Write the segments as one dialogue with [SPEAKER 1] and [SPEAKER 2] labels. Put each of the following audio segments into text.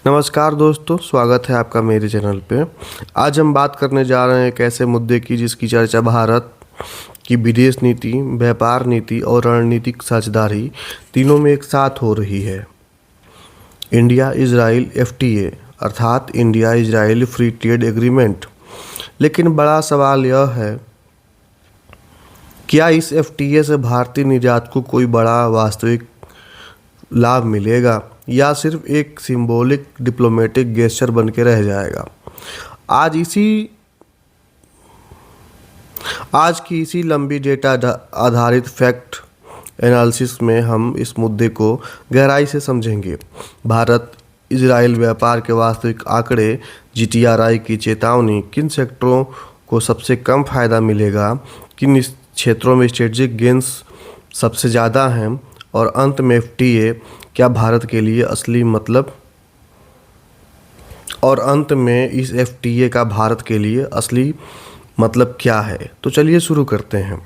[SPEAKER 1] नमस्कार दोस्तों, स्वागत है आपका मेरे चैनल पे। आज हम बात करने जा रहे हैं एक ऐसे मुद्दे की जिसकी चर्चा भारत की विदेश नीति, व्यापार नीति और रणनीतिक साझेदारी तीनों में एक साथ हो रही है। इंडिया इजराइल एफटीए अर्थात India Israel free trade agreement. लेकिन बड़ा सवाल यह है, क्या इस एफटीए से भारतीय निर्यात को कोई बड़ा वास्तविक लाभ मिलेगा या सिर्फ एक सिंबॉलिक डिप्लोमेटिक गेस्चर बन के रह जाएगा। आज की इसी लंबी डेटा आधारित फैक्ट एनालिसिस में हम इस मुद्दे को गहराई से समझेंगे। भारत इजराइल व्यापार के वास्तविक आंकड़े, जीटीआरआई की चेतावनी, किन सेक्टरों को सबसे कम फायदा मिलेगा, किन क्षेत्रों में स्ट्रेटेजिक गेंस सबसे ज़्यादा हैं, और अंत में एफटीए क्या भारत के लिए असली मतलब और अंत में इस एफटीए का भारत के लिए असली मतलब क्या है। तो चलिए शुरू करते हैं।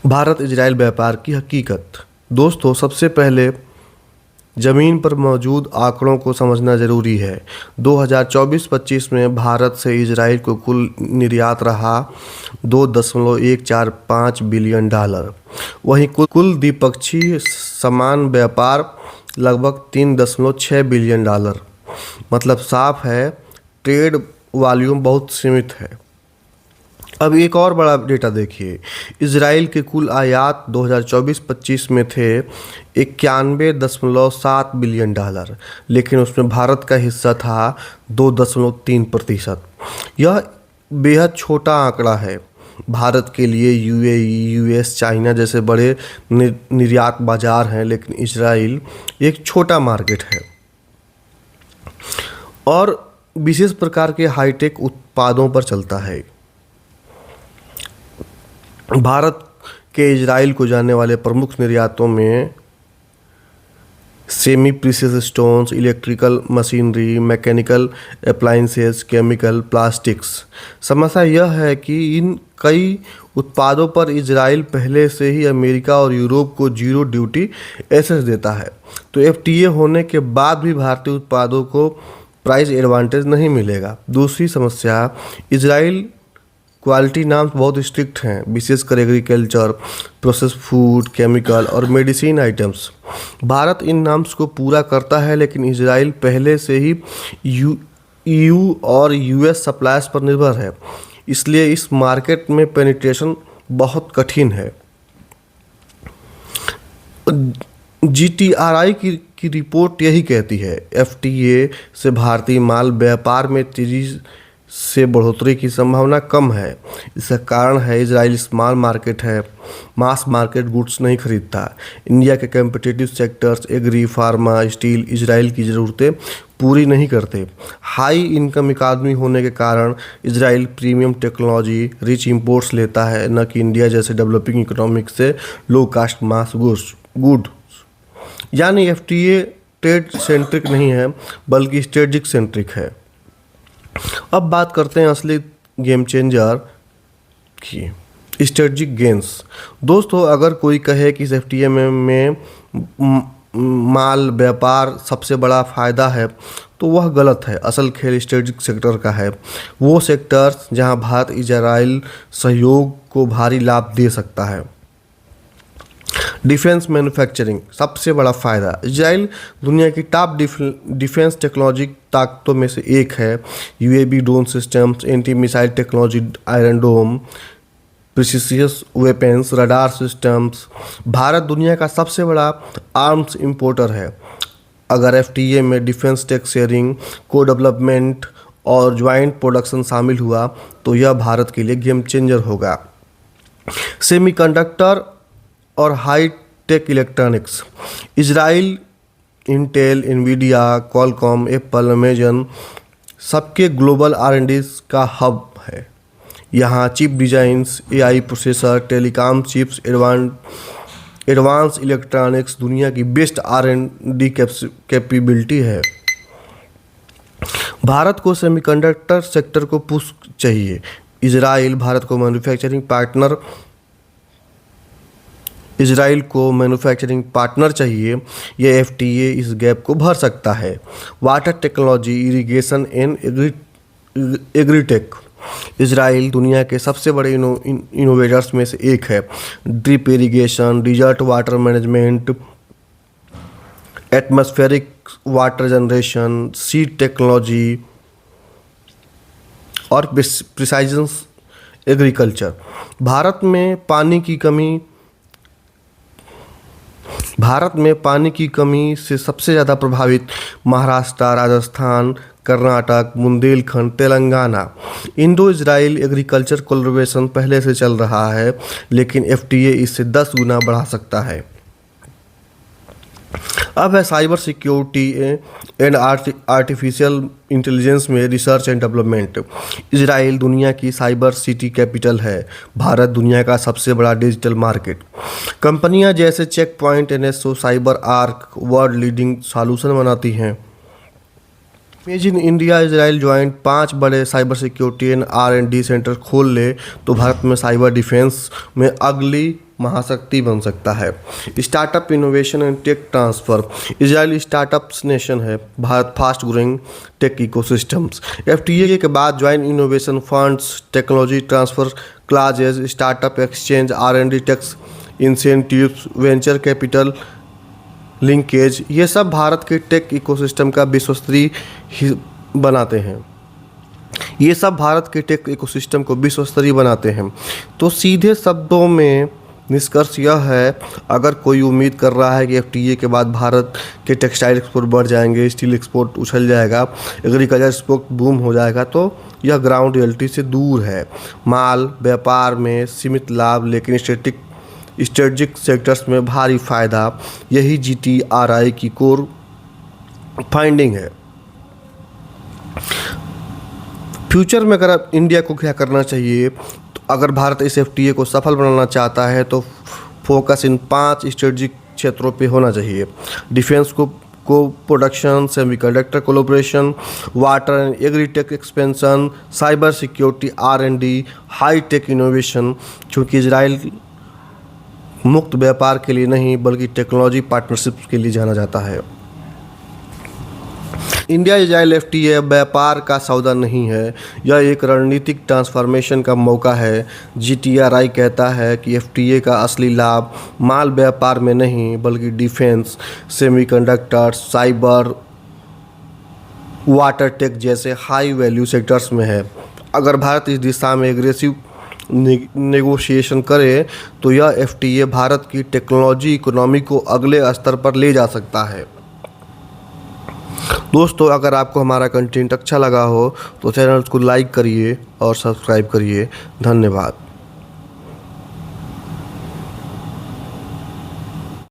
[SPEAKER 1] भारत इजराइल व्यापार की हकीकत। दोस्तों, सबसे पहले ज़मीन पर मौजूद आंकड़ों को समझना ज़रूरी है। 2024-25 में भारत से इजराइल को कुल निर्यात रहा $2.145 बिलियन। वहीं कुल द्विपक्षीय समान व्यापार लगभग $3.6 बिलियन। मतलब साफ है, ट्रेड वॉल्यूम बहुत सीमित है। अब एक और बड़ा डेटा देखिए। इजराइल के कुल आयात 2024-25 में थे $91.7 बिलियन, लेकिन उसमें भारत का हिस्सा था 2.3%। यह बेहद छोटा आंकड़ा है भारत के लिए। यूएई, यूएस, चाइना जैसे बड़े निर्यात बाजार हैं, लेकिन इजराइल एक छोटा मार्केट है और विशेष प्रकार के हाईटेक उत्पादों पर चलता है। भारत के इजराइल को जाने वाले प्रमुख निर्यातों में semi precious stones, electrical machinery, mechanical appliances, chemical, plastics. समस्या यह है कि इन कई उत्पादों पर इजराइल पहले से ही अमेरिका और यूरोप को जीरो ड्यूटी एक्सेस देता है, तो एफटीए होने के बाद भी भारतीय उत्पादों को प्राइस एडवांटेज नहीं मिलेगा। दूसरी समस्या, इजराइल क्वालिटी नॉर्म्स बहुत स्ट्रिक्ट हैं, विशेषकर एग्रीकल्चर, प्रोसेस फूड, केमिकल और मेडिसिन आइटम्स। भारत इन नॉर्म्स को पूरा करता है, लेकिन इजराइल पहले से ही ईयू और यूएस सप्लायर्स पर निर्भर है, इसलिए इस मार्केट में पेनिट्रेशन बहुत कठिन है। जीटीआरआई की रिपोर्ट यही कहती है, एफटीए से भारतीय माल व्यापार में तेजी से बढ़ोतरी की संभावना कम है। इसका कारण है इजराइल स्मॉल मार्केट है, मास मार्केट गुड्स नहीं खरीदता। इंडिया के competitive sectors agri, pharma, steel Israel की ज़रूरतें पूरी नहीं करते। हाई इनकम इकानमी होने के कारण Israel premium technology rich imports लेता है, न कि इंडिया जैसे डेवलपिंग इकोनॉमिक से लो कास्ट मास गुड्स। यानी एफटीए ट्रेड सेंट्रिक नहीं है, बल्कि स्ट्रेटेजिक सेंट्रिक है। अब बात करते हैं असली गेम चेंजर की, स्ट्रेटजिक गेंस। दोस्तों, अगर कोई कहे कि इस एफटीए में माल व्यापार सबसे बड़ा फ़ायदा है, तो वह गलत है। असल खेल स्ट्रेटजिक सेक्टर का है, वो सेक्टर्स जहां भारत इजराइल सहयोग को भारी लाभ दे सकता है। डिफेंस मैन्युफैक्चरिंग सबसे बड़ा फ़ायदा। इजराइल दुनिया की टॉप डिफेंस टेक्नोलॉजी ताकतों में से एक है। UAV drone systems, anti missile technology, iron dome, precision weapons, radar systems. Bharat दुनिया का सबसे बड़ा आर्म्स इंपोर्टर है। अगर एफटीए में डिफेंस टेक शेयरिंग, को डेवलपमेंट और ज्वाइंट प्रोडक्शन शामिल हुआ, तो यह भारत के लिए गेम चेंजर होगा। सेमीकंडक्टर और high tech electronics. Israel Intel, Nvidia, Qualcomm, Apple, Amazon सबके ग्लोबल R&D का हब है। यहाँ chip designs, AI processor, telecom chips, advance electronics दुनिया की बेस्ट R&D कैपेबिलिटी है। भारत को सेमीकंडक्टर सेक्टर को पुश चाहिए। इजराइल भारत को मैन्युफैक्चरिंग पार्टनर इजराइल को मैन्युफैक्चरिंग पार्टनर चाहिए। यह एफटीए इस गैप को भर सकता है। Water technology, irrigation and agritech. Israel दुनिया के सबसे बड़े इनोवेटर्स में से एक है। Drip irrigation, desert water management, atmospheric water generation, seed technology और प्रिसाइजन एग्रीकल्चर। भारत में पानी की कमी से सबसे ज़्यादा प्रभावित Maharashtra, Rajasthan, Karnataka, Bundelkhand, Telangana. Indo Israel agriculture collaboration पहले से चल रहा है, लेकिन एफटीए इससे 10 गुना बढ़ा सकता है। अब है cyber security and artificial intelligence में रिसर्च एंड डेवलपमेंट। इजराइल दुनिया की साइबर सिटी कैपिटल है। भारत दुनिया का सबसे बड़ा डिजिटल मार्केट। कंपनियां जैसे Check Point, NSO, Cyber Arc world leading solution बनाती हैं। Made in India Israel joint 5 बड़े cyber security and R&D centre खोल ले तो भारत में साइबर डिफेंस में अगली महाशक्ति बन सकता है। Startup innovation and tech transfer. Israel startups nation है। Bharat fast growing tech ecosystems. FTA के बाद joint innovation funds, technology transfer clauses, startup exchange, R&D tax incentives, venture capital linkage, ये सब भारत के टेक इकोसिस्टम का विश्वस्तरीय बनाते हैं। तो सीधे शब्दों में निष्कर्ष यह है, अगर कोई उम्मीद कर रहा है कि एफटीए के बाद भारत के टेक्सटाइल एक्सपोर्ट बढ़ जाएंगे, स्टील एक्सपोर्ट उछल जाएगा, एग्रीकल्चर एक्सपोर्ट बूम हो जाएगा, तो यह ग्राउंड रियलिटी से दूर है। माल व्यापार में सीमित लाभ, लेकिन स्ट्रेटेजिक सेक्टर्स में भारी फायदा, यही GTRI की कोर फाइंडिंग है। फ्यूचर में अगर इंडिया को क्या करना चाहिए, तो अगर भारत इस एफटीए को सफल बनाना चाहता है तो फोकस इन 5 स्ट्रेटेजिक क्षेत्रों पे होना चाहिए। डिफेंस को production, semiconductor collaboration, water and agritech expansion, cyber security, R&D, high tech innovation. क्योंकि इजराइल मुक्त व्यापार के लिए नहीं बल्कि टेक्नोलॉजी पार्टनरशिप के लिए जाना जाता है। इंडिया इजराइल एफटीए व्यापार का सौदा नहीं है, यह एक रणनीतिक ट्रांसफॉर्मेशन का मौका है। GTRI कहता है कि एफटीए का असली लाभ माल व्यापार में नहीं बल्कि defence, semiconductor, cyber, water tech जैसे हाई वैल्यू सेक्टर्स में है। अगर भारत इस दिशा में एग्रेसिव नेगोशिएशन करे तो यह एफटीए भारत की टेक्नोलॉजी इकोनॉमी को अगले स्तर पर ले जा सकता है। दोस्तों, अगर आपको हमारा कंटेंट अच्छा लगा हो तो चैनल को लाइक करिए और सब्सक्राइब करिए। धन्यवाद।